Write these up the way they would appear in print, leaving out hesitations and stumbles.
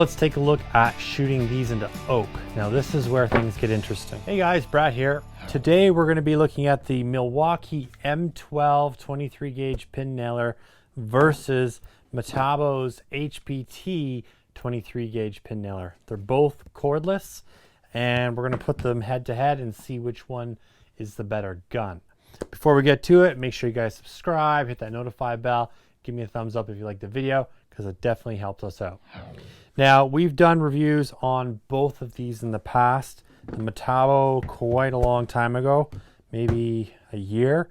Let's take a look at shooting these into oak. Now this is where things get interesting. Hey guys, Brad here. Today we're going to be looking at the Milwaukee M12 23 gauge pin nailer versus Metabo's HPT 23 gauge pin nailer. They're both cordless and we're going to put them head to head and see which one is the better gun. Before we get to it, make sure you guys subscribe, hit that notify bell, give me a thumbs up if you like the video because it definitely helps us out. Now, we've done reviews on both of these in the past. The Metabo quite a long time ago, maybe a year.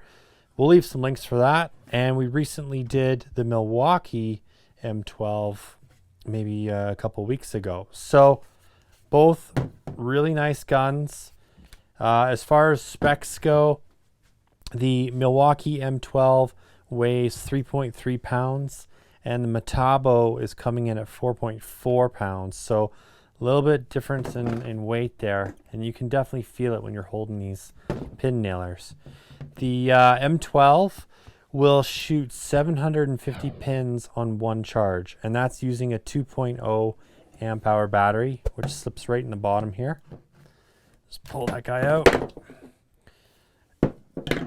We'll leave some links for that. And we recently did the Milwaukee M12 maybe a couple weeks ago. So both really nice guns. As far as specs go, the Milwaukee M12 weighs 3.3 pounds. And the Metabo is coming in at 4.4 pounds. So a little bit difference in weight there. And you can definitely feel it when you're holding these pin nailers. The M12 will shoot 750 pins on one charge. And that's using a 2.0 amp hour battery, which slips right in the bottom here. Just pull that guy out.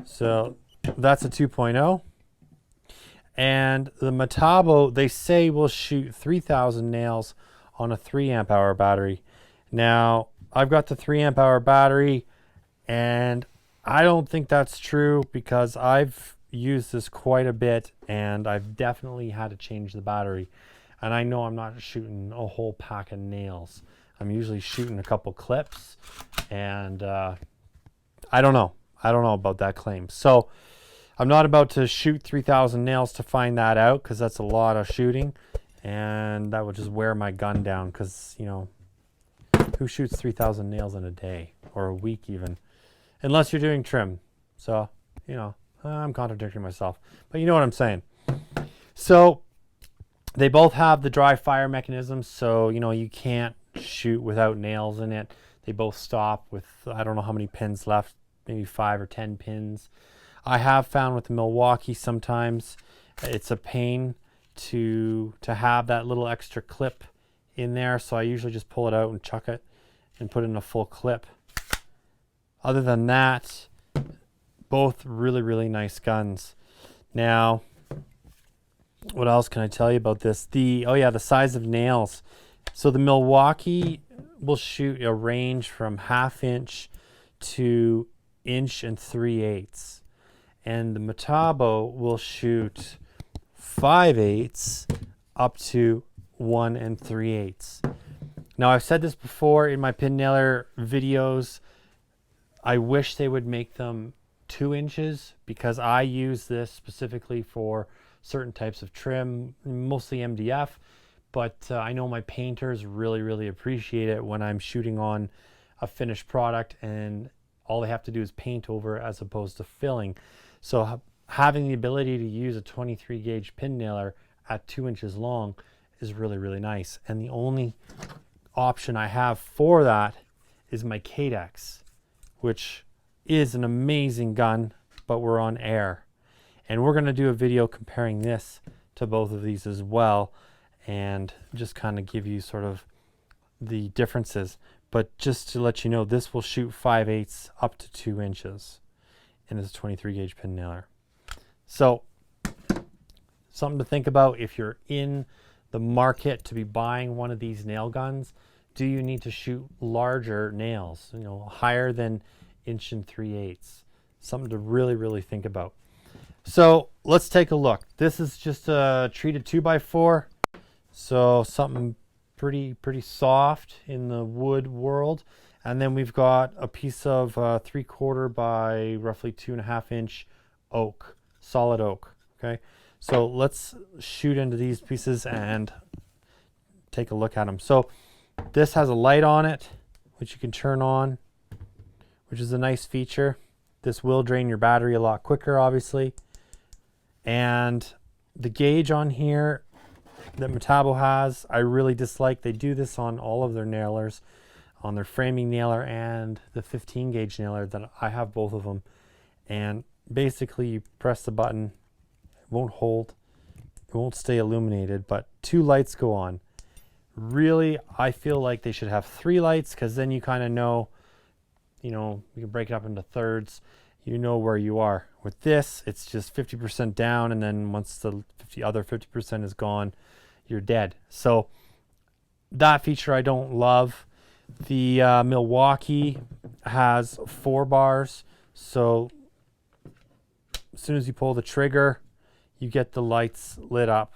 So that's a 2.0. And the Metabo, they say, will shoot 3,000 nails on a 3 amp hour battery. Now, I've got the 3 amp hour battery, and I don't think that's true because I've used this quite a bit, and I've definitely had to change the battery. And I know I'm not shooting a whole pack of nails. I'm usually shooting a couple clips, and I don't know. I don't know about that claim. So I'm not about to shoot 3,000 nails to find that out because that's a lot of shooting and that would just wear my gun down because, you know, who shoots 3,000 nails in a day or a week even, unless you're doing trim. So, you know, I'm contradicting myself, but you know what I'm saying. So they both have the dry fire mechanism, so, you know, you can't shoot without nails in it. They both stop with, I don't know how many pins left, maybe 5 or 10 pins. I have found with the Milwaukee sometimes it's a pain to have that little extra clip in there, so I usually just pull it out and chuck it and put it in a full clip. Other than that, both really nice guns. Now, what else can I tell you about this? The size of nails. So the Milwaukee will shoot a range from 1/2 inch to 1 3/8 inches. And the Metabo will shoot 5/8 up to 1 3/8. Now, I've said this before in my pin nailer videos. I wish they would make them 2 inches because I use this specifically for certain types of trim, mostly MDF. But I know my painters really appreciate it when I'm shooting on a finished product and all they have to do is paint over as opposed to filling. So having the ability to use a 23 gauge pin nailer at 2 inches long is really nice. And the only option I have for that is my Cadex, which is an amazing gun, but we're on air. And we're going to do a video comparing this to both of these as well and just kind of give you sort of the differences. But just to let you know, this will shoot 5/8 up to 2 inches. And it's a 23 gauge pin nailer. So something to think about if you're in the market to be buying one of these nail guns. Do you need to shoot larger nails, you know, higher than 1 3/8 inches? Something to really think about. So let's take a look. This is just a treated 2x4. So something pretty soft in the wood world. And then we've got a piece of 3/4 by roughly 2.5 inch oak, solid oak. Okay, so let's shoot into these pieces and take a look at them. So this has a light on it, which you can turn on, which is a nice feature. This will drain your battery a lot quicker, obviously. And the gauge on here that Metabo has, I really dislike. They do this on all of their nailers, on their framing nailer and the 15 gauge nailer that I have, both of them. And basically you press the button, it won't hold, it won't stay illuminated, but 2 lights go on. Really, I feel like they should have 3 lights, because then you kind of know, you can break it up into thirds. You know where you are. With this, it's just 50% down, and then once the other 50% is gone, you're dead. So that feature I don't love. The Milwaukee has 4 bars, so as soon as you pull the trigger, you get the lights lit up,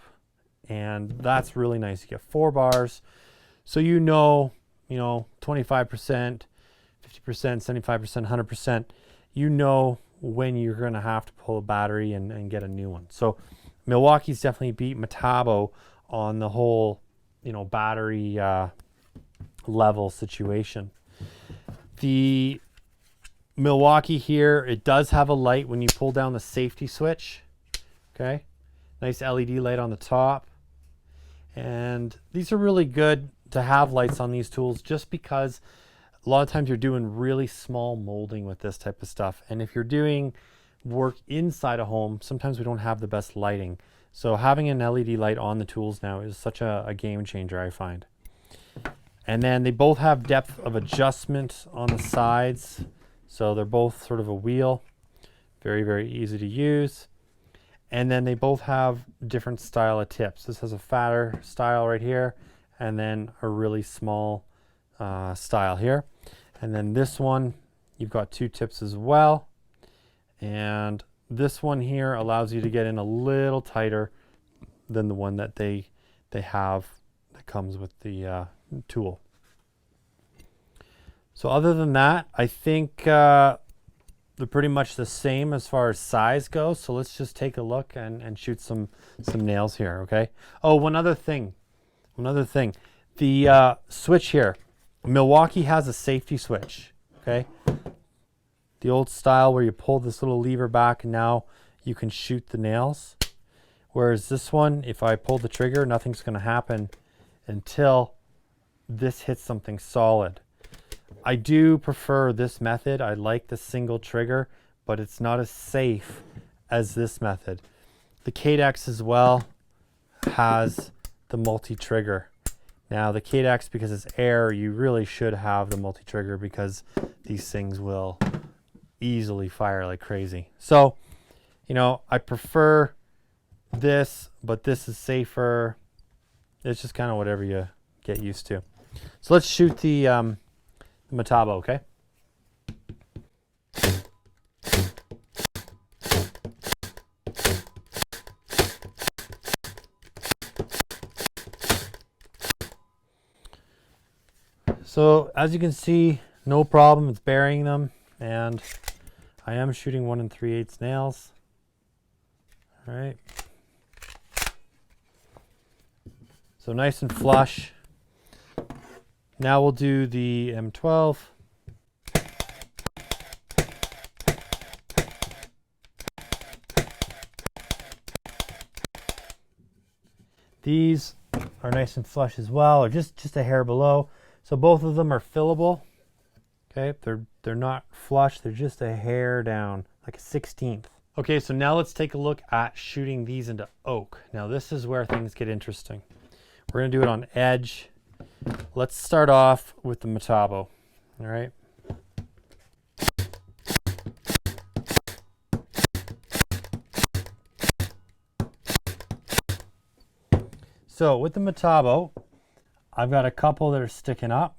and that's really nice. You get 4 bars, so 25%, 50%, 75%, 100%. You know when you're going to have to pull a battery and get a new one. So Milwaukee's definitely beat Metabo on the whole, battery level situation. The Milwaukee here, it does have a light when you pull down the safety switch. Okay, nice LED light on the top. And these are really good to have lights on these tools, just because a lot of times you're doing really small molding with this type of stuff. And if you're doing work inside a home, sometimes we don't have the best lighting. So having an LED light on the tools now is such a game changer, I find. And then they both have depth of adjustment on the sides. So they're both sort of a wheel. Very, very easy to use. And then they both have different style of tips. This has a fatter style right here, and then a really small style here. And then this one, you've got 2 tips as well. And this one here allows you to get in a little tighter than the one that they have that comes with the tool. So other than that, I think they're pretty much the same as far as size goes. So let's just take a look and shoot some nails here, okay? Oh, one other thing. The switch here, Milwaukee has a safety switch, okay? The old style where you pull this little lever back and now you can shoot the nails. Whereas this one, if I pull the trigger, nothing's gonna happen until this hits something solid. I do prefer this method. I like the single trigger, but it's not as safe as this method. The Cadex as well has the multi-trigger. Now the Cadex, because it's air, you really should have the multi-trigger, because these things will easily fire like crazy. So, I prefer this, but this is safer. It's just kind of whatever you get used to. So let's shoot the Metabo, okay? So as you can see, no problem, it's burying them, and I am shooting 1 3/8 nails. All right. So nice and flush. Now we'll do the M12. These are nice and flush as well, or just a hair below. So both of them are fillable. Okay, they're not flush, they're just a hair down, like a 1/16. Okay, so now let's take a look at shooting these into oak. Now this is where things get interesting. We're gonna do it on edge. Let's start off with the Metabo, all right? So with the Metabo, I've got a couple that are sticking up.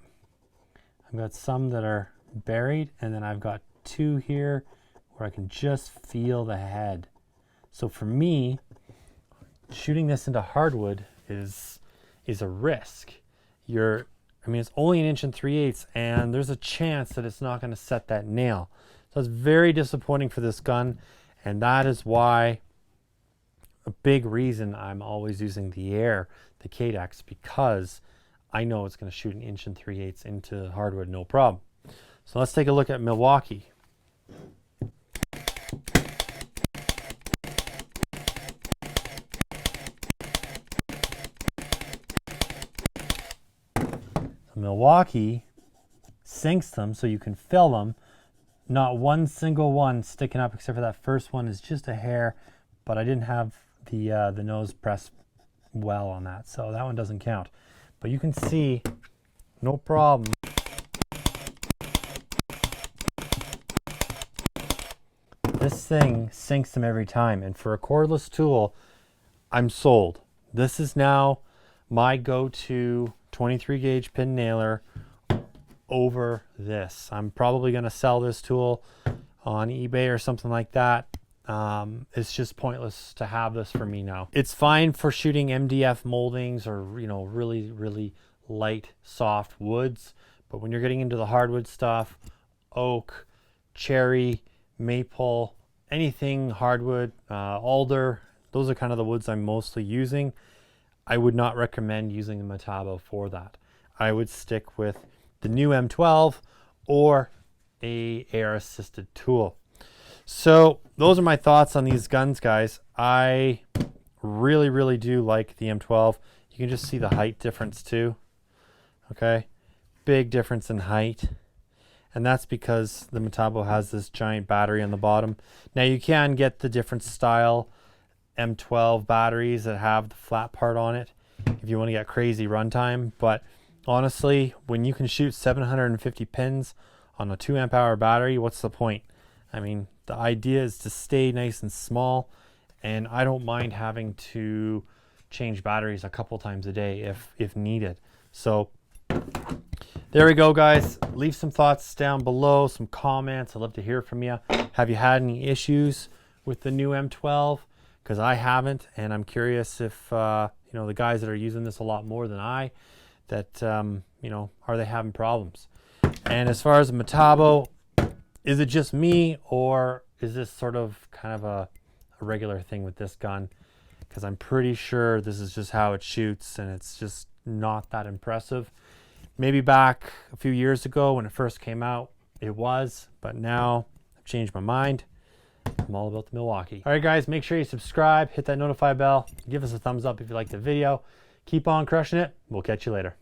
I've got some that are buried, and then I've got 2 here where I can just feel the head. So for me, shooting this into hardwood is a risk. It's only 1 3/8, and there's a chance that it's not going to set that nail. So it's very disappointing for this gun, and that is why a big reason I'm always using the Cadex, because I know it's going to shoot 1 3/8 into hardwood, no problem. So let's take a look at Milwaukee. Milwaukee sinks them so you can fill them. Not one single one sticking up, except for that first one is just a hair, but I didn't have the nose pressed well on that, so that one doesn't count. but you can see, no problem. This thing sinks them every time. And for a cordless tool, I'm sold. This is now my go-to 23 gauge pin nailer over this. I'm probably going to sell this tool on eBay or something like that. It's just pointless to have this for me now. It's fine for shooting MDF moldings or, you know, really, really light, soft woods. But when you're getting into the hardwood stuff, oak, cherry, maple, anything hardwood, alder, those are kind of the woods I'm mostly using. I would not recommend using the Metabo for that. I would stick with the new M12 or a air assisted tool. So those are my thoughts on these guns, guys. I really, really do like the M12. You can just see the height difference too. Okay, big difference in height. And that's because the Metabo has this giant battery on the bottom. Now you can get the different style M12 batteries that have the flat part on it if you want to get crazy runtime. But honestly, when you can shoot 750 pins on a 2 amp hour battery, what's the point? I mean, the idea is to stay nice and small, and I don't mind having to change batteries a couple times a day if needed. So there we go, guys. Leave some thoughts down below, some comments. I'd love to hear from you. Have you had any issues with the new M12? Because I haven't, and I'm curious if you know, the guys that are using this a lot more than I, that you know, are they having problems? And as far as the Metabo, is it just me, or is this sort of kind of a regular thing with this gun? Because I'm pretty sure this is just how it shoots, and it's just not that impressive. Maybe back a few years ago when it first came out, it was, but now I've changed my mind. I'm all about the Milwaukee. All right, guys, make sure you subscribe, hit that notify bell, give us a thumbs up if you like the video. Keep on crushing it. We'll catch you later.